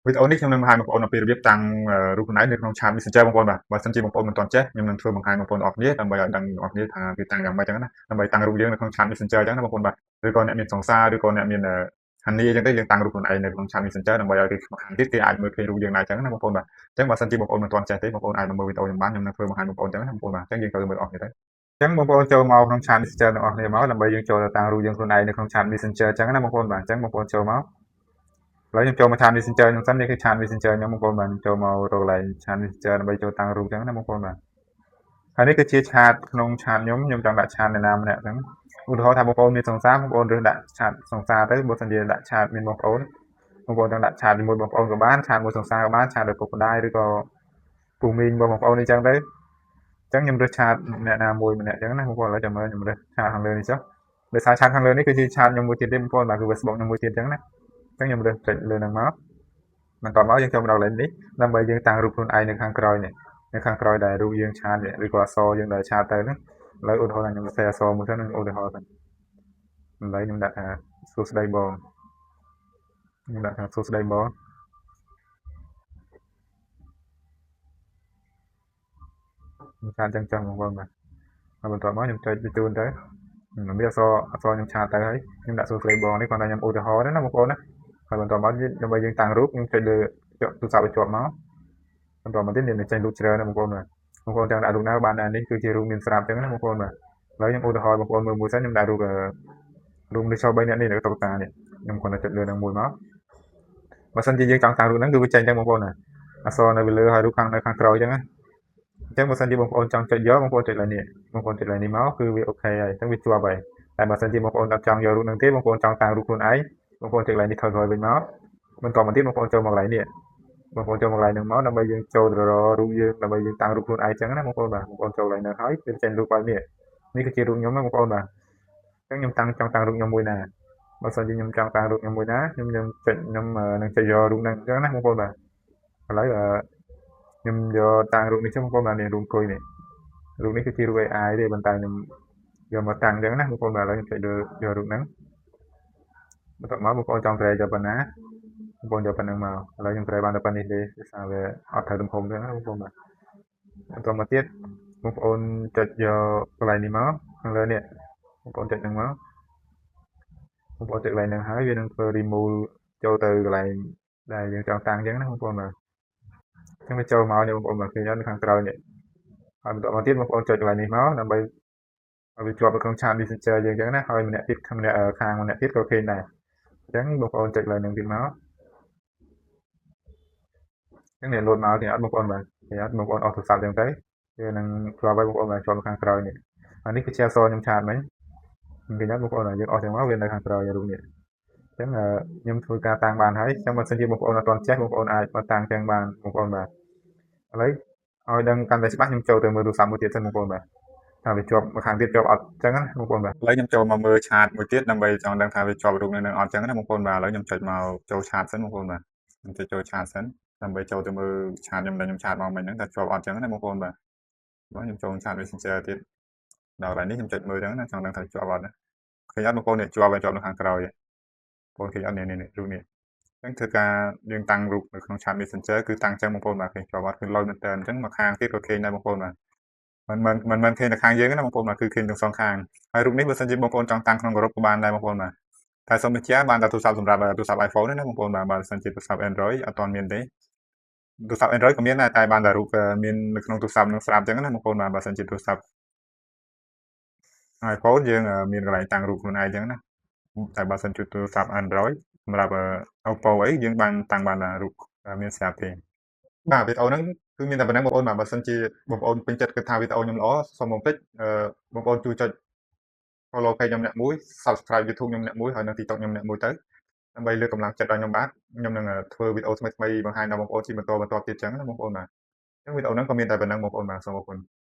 វីដេអូនេះខ្ញុំនឹងបង្ហាញបងប្អូនអំពីរបៀបតាំងរូបខ្លួនឯងនៅក្នុងឆាត Messenger បងប្អូនបាទបើសិនជាបងប្អូនមិនទាន់ចេះខ្ញុំនឹងធ្វើបង្ហាញបងប្អូនទាំងអស់គ្នាដើម្បីឲ្យដឹងបងប្អូនគ្នាថាវាតាំងយ៉ាងម៉េចចឹងណាដើម្បីតាំងរូបយើងនៅក្នុងឆាត Messenger ចឹងណាបងប្អូនបាទឬក៏អ្នកមានសង្សារឬក៏អ្នកមានហានីអញ្ចឹងទៅយើងតាំងរូបខ្លួនឯងនៅក្នុងឆាត Messenger ដើម្បីឲ្យគេម្ខាងទៀតគេអាចមើលឃើញរូបយើងដែរចឹងណាបងប្អូនបាទអញ្ចឹងបើសិនជាបងប្អូនមិនទាន់ចេះទេបងប្អូនអាចមកមើលវីដេអូខ្ញុំបានខ្ញុំនឹងធ្វើបង្ហាញបងប្អូនចឹងណាបងប្អូនបាទអញ្ចឹងយើងទៅមើលអស់គ្នាទៅអញ្ចឹងបងប្អូនចូលមកក្នុងឆាត Messenger ទាំងអស់គ្នាមកដើម្បីយើងចូលទៅតាំងរូបយើងខ្លួនឯងនៅក្នុងឆាត Messenger ចឹងណាបងប្អូនបាទអញ្ចឹងបងប្អូនចូលមកឥឡូវខ្ញុំចូលមកឆាត Messenger ខ្ញុំសិននេះគឺឆាត Messenger ខ្ញុំបងប្អូនបាទខ្ញុំចូលមករកកន្លែងឆាត Messenger ដើម្បីចូលតាំងរូបចឹងណាបងប្អូនបាទហើយនេះគឺជាឆាតក្នុងឆាតខ្ញុំចង់ដាក់ឆាតអ្នកណាម្នាក់ចឹងឧទាហរណ៍ថាបងប្អូនមានសង្សារបងប្អូនរើសដាក់ឆាតសង្សារទៅបើសិនជាដាក់ឆាតមានបងប្អូនចង់ដាក់ឆាតជាមួយបងប្អូនក៏បានឆាតមួយសង្សារក៏បានឆាតដោយពុកម្ដាយឬក៏ពូមីងបងប្អូនអីចឹងទៅអញ្ចឹងខ្ញុំរើសឆាតអ្នកណាមួយម្នាក់ចឹងណាបងប្អូនឥឡូវចាំមើលខ្ញុំរើសឆាតខាងលើនេះចុះដោយសារឆាតខាងលើនេះគឺជាឆាតខ្ញុំមួយទៀតទេបងប្អូនបាទគឺ Facebook ខ្ញុំមួយទៀតចឹងណាអញ្ចឹងខ្ញុំរើសចុចលើនឹងមកបន្ទាប់មកយើងចូលមកដល់លេខនេះដើម្បីយើងតាំងរូបខ្លួនឯងនៅខាងក្រោយនេះនៅខាងក្រោយដែលរូបយើងឆាតឬក៏អក្សរយើងដែលឆាតទៅហ្នឹងឥឡូវឧទាហរណ៍ថាខ្ញុំសរសេរអក្សរមួយសិនឧទាហរណ៍សិនឥឡូវខ្ញុំដាក់ថាសួស្ដីបងខ្ញុំដាក់ថាសួស្ដីបងខ្ញុំឆាតចឹងបងប្អូនបាទហើយបន្ទាប់មកខ្ញុំចុចបញ្ជូនទៅខ្ញុំមានអក្សរខ្ញុំឆាតទៅហើយខ្ញុំដាក់សួស្ដីបងនេះគ្រាន់តែខ្ញុំឧទាហរណ៍ទេណាបងប្អូនណាហើយបន្ទាប់មកដើម្បីយើងតាំងរូបខ្ញុំចុចលើទូរស័ព្ទឲ្យជាប់មកបន្តមកទៀតមានចេញរូបច្រើនណាបងប្អូនបាទបងប្អូនចង់ដាក់រូបណាបានដែរនេះគឺជារូបមានស្រាប់ចឹងណាបងប្អូនបាទឥឡូវខ្ញុំឧទាហរណ៍បងប្អូនមើលមួយសិនខ្ញុំដាក់រូបនេះចូល3នាក់នេះនៅតុក្កតានេះខ្ញុំគ្រាន់តែចុចលើនឹងមួយមកបើសិនជាយើងចង់តាំងរូបហ្នឹងគឺវាចេញចឹងបងប្អូនណាអក្សរនៅលើហើយរូបខាងនៅខាងក្រោយចឹងណាអញ្ចឹងបើសិនជាបងប្អូនចង់ចុចយកបងប្អូនចុចលើនេះបងប្អូនចុចលើនេះមកគឺវាអូខេហើយអញ្ចឹងវាជាប់ហើយតែបើសិនជាបងប្អូនអត់ចង់យករូបហ្នឹងទេបងប្អូនចង់តាំងរូបខ្លួនឯងបងប្អូនចុចលើនេះថយក្រោយវិញមកបន្តមកទៀតបងប្អូនចូលមកកន្លែងនេះបងប្អូនចូលមកកន្លែងហ្នឹងមកដើម្បីយើងចូលទៅរករូបយើងដើម្បីយើងតាំងរូបខ្លួនឯងចឹងណាបងប្អូនបាទបងប្អូនចូលកន្លែងហ្នឹងហើយវាចេញរូបឲ្យនេះគឺជារូបខ្ញុំណាបងប្អូនបាទអញ្ចឹងខ្ញុំចង់តាំងរូបខ្ញុំមួយណាបើសិនជាខ្ញុំចង់តាំងរូបខ្ញុំមួយណាខ្ញុំនឹងចុចខ្ញុំនឹងចុចយករូបហ្នឹងអញ្ចឹងណាបងប្អូនបាទឥឡូវខ្ញុំយកតាំងរូបនេះចុះបងប្អូនបាទនេះរូបអង្គុយនេះរូបនេះគឺជារូប AI ទេប៉ុន្តែខ្ញុំយកមកតាំងអញ្ចឹងណាបងប្អូនបាទឥឡូវខ្ញុំចុចលើយករូបហ្នឹងបន្ទាប់មកបងប្អូនចង់ត្រេកយកប៉ុណ្ណាបងប្អូនយកប៉ុណ្ណឹងមកឥឡូវខ្ញុំត្រេបានតែប៉ុណ្នេះទេដោយសារវាអត់ត្រូវទំហំទេណាបងប្អូនបាទបន្តមកទៀតបងប្អូនចុចយកកន្លែងនេះមកខាងលើនេះបងប្អូនចុចហ្នឹងមកបងប្អូនចុចកន្លែងហ្នឹងហើយវានឹងធ្វើ remove ចូលទៅកន្លែងដែលយើងចង់តាំងអញ្ចឹងណាបងប្អូនបាទអញ្ចឹងវាចូលមកនេះបងប្អូនបាទឃើញអត់នៅខាងក្រោយនេះហើយបន្តមកទៀតបងប្អូនចុចកន្លែងនេះមកដើម្បីឲ្យវាជាប់នៅក្នុងឆាត Messenger យើងអញ្ចឹងណាហើយម្នាក់ទៀតខាងម្នាក់ទៀតក៏ឃើញដែរអញ្ចឹងបងប្អូនចុចកន្លែងហ្នឹងទៀតមកអញ្ចឹងនេះលោតមកទៀតអត់បងប្អូនបាទឃើញអត់បងប្អូនអស់ទូរស័ព្ទអញ្ចឹងទៅវានឹងជាប់ឲ្យបងប្អូនបាទជាប់នៅខាងក្រោយនេះហើយនេះគឺជាអក្សរខ្ញុំឆាតមិញឃើញអត់បងប្អូនយើងអស់ទាំងមកវានៅខាងក្រោយរូបនេះអញ្ចឹងខ្ញុំធ្វើការតាំងបានហើយអញ្ចឹងបើសិនជាបងប្អូនអត់ទាន់ចេះបងប្អូនអាចមកតាំងចឹងបានបងប្អូនបាទឥឡូវឲ្យដឹងកាន់តែច្បាស់ខ្ញុំចូលទៅមើលទូរស័ព្ទមួយទៀតសិនបងប្អូនបាទថាវាជាប់ម្ខាងទៀតជាប់អត់ចឹងណាបងប្អូនបាទឥឡូវខ្ញុំចូលមកមើលឆាតមួយទៀតដើម្បីចង់ដឹងថាវាជាប់រូបនៅនឹងអត់ចឹងណាបងប្អូនបាទឥឡូវខ្ញុំចុចមកចូលឆាតសិនបងប្អូនបាទខ្ញុំចុចចូលឆាតសិនដើម្បីចូលទៅមើលឆាតខ្ញុំដែលខ្ញុំឆាតមកមិញហ្នឹងថាជាប់អត់ចឹងណាបងប្អូនបាទបាទខ្ញុំចូលឆាត Messenger ទៀតដល់កន្លែងនេះខ្ញុំចុចមើលចឹងណាចង់ដឹងថាជាប់អត់ណាឃើញអត់បងប្អូននេះជាប់ហើយជាប់នៅខាងក្រោយបងប្អូនឃើញអត់នេះរូបនេះអញ្ចឹងធ្វើការយើងតាំងរូបនៅក្នុងឆាត Messenger គឺតាំងចឹងបងប្អូនបាទឃើញជាប់អត់គឺលុយមែនតើអញ្ចឹងមកខាងទៀតក៏ឃើញដែរបងប្អូនបាទមិនឃើញតែខាងយើងណាបងប្អូនបាទគឺឃើញទាំងសងខាងហើយរូបនេះបើសិនជាបងប្អូនចង់តាំងក្នុងក្រុមក៏បានដែរបងប្អូនបាទតែសូមបញ្ជាក់បានតែទូរស័ព្ទសម្រាប់ទូរស័ព្ទ iPhone ទេណាបងប្អូនបាទបើសិនជាទូរស័ព្ទ Android អត់ទាន់មានទេទូរស័ព្ទ Android ក៏មានដែរតែបានតែរូបមាននៅក្នុងទូរស័ព្ទនឹងស្រាប់ចឹងណាបងប្អូនបាទបើសិនជាទូរស័ព្ទ iPhone យើងមានកន្លែងតាំងរូបខ្លួនឯងចឹងណាតែបើសិនជាទូរស័ព្ទ Android សម្រាប់ Oppo អីយើងបានតាំងបានរូបមានស្រាប់ទេបាទវីដេអូហ្នឹងគឺមានតែប៉ុណ្ណឹងបងប្អូនបាទបើសិនជាបងប្អូនពេញចិត្តគិតថាវីដេអូខ្ញុំល្អសូមបងតិចបងប្អូនជួយចុច follow page ខ្ញុំអ្នកមួយ subscribe YouTube ខ្ញុំអ្នកមួយហើយនិង TikTok ខ្ញុំអ្នកមួយទៅដើម្បីលើកកម្លាំងចិត្តដល់ខ្ញុំបាទខ្ញុំនឹងធ្វើវីដេអូថ្មីៗបង្ហាញដល់បងប្អូនជាបន្តទៀតចឹងណាបងប្អូនបាទអញ្ចឹងវីដេអូហ្នឹងក៏មានតែប៉ុណ្ណឹងបងប្អូនបាទសូមអរគុណ